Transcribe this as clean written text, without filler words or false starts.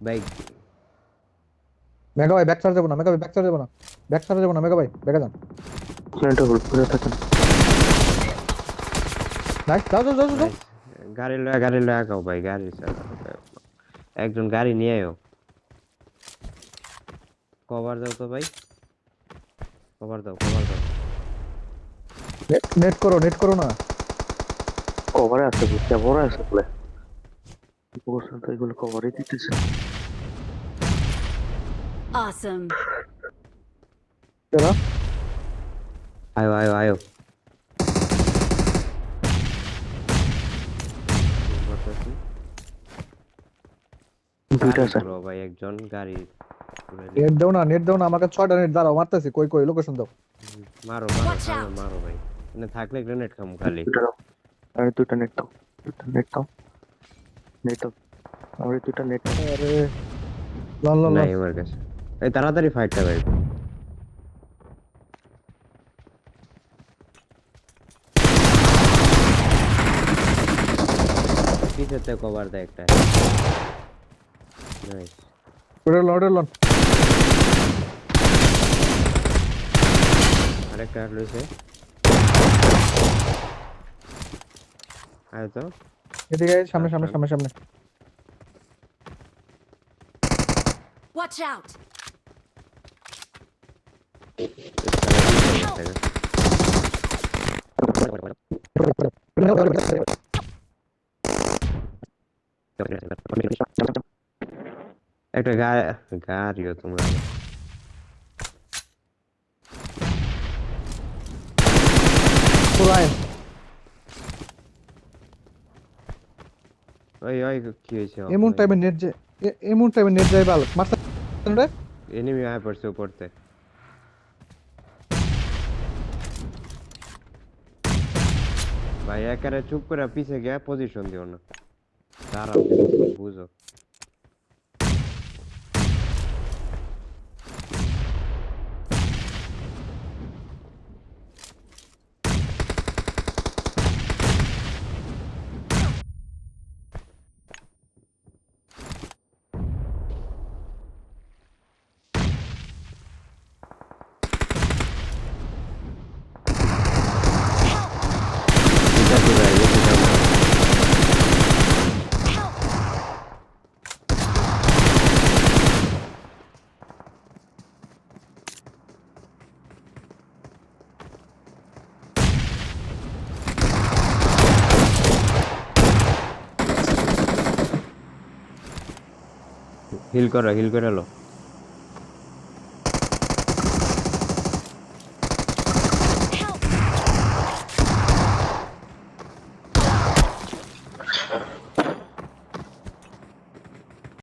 ভাই মেগা ভাই back charge দেবো না, মেগা ভাই ব্যাক চার্জ দেবো না, ব্যাক চার্জ দেবো না, মেগা ভাই ব্যাকে যান। প্ল্যানটা হোল্ড করে থাকেন। নাইস, যাও যাও যাও যাও যাও। নাইস। গাড়ি লয়া গাও ভাই, গাড়ি চালাও ভাই। একজন গাড়ি নিয়ে আয়ো। কভার দাও তো ভাই, কভার দাও, কভার দাও। নেট করো, নেট করো না। কভারে আছে, বুঝতে বড় আছে বলে বলছেন তো, এগুলো কভারই দিতেছে। Awesome. কেনা আয়ো আয়ো আয়ো। বলতেছি, দুইটা গাড়ি আছে। পুরো ভাই, একজন গাড়ি পুরো নেট দাও না, নেট দাও না আমাকে, 6টা নেট দাঁড়াও, মারতেছি, কই কই লোকেশন দাও। মারো মারো, Watch সামনে out. মারো ভাই। এখানে থাকলে গ্রেনেড খামু খালি। দুইটা দাও, আরে দুইটা নেট দাও, দুইটা নেট দাও, নেট দাও, আরে দুইটা নেট দাও। আরে লন লন লন। নাই আমার কাছে। এই তাড়াতাড়ি ফাইটটা ভাই। পিছেতে কভার দেয় একটা। নাইস। ওটা লন, ওটা লন। আরেকটা রয়েছে। আয় তো। এদিকে আয়, সামনে সামনে আসলাম। সামনে সামনে। Watch out. একটা গাড়িও তোমরা। পুরাই ওই ওই কি হয়েছে? এমন টাইমে নেট যে, এমন টাইমে নেট যায় ভালো মারতে রে। এনিমি আয় পড়ছে উপরতে। ভাই একারে চুপ করে পিছে গিয়ে পজিশন দিও না, দাঁড়াও, বুঝো। ঠিক আছে ভাই, বেশি দাও না। হিল করো, হিল করে লো।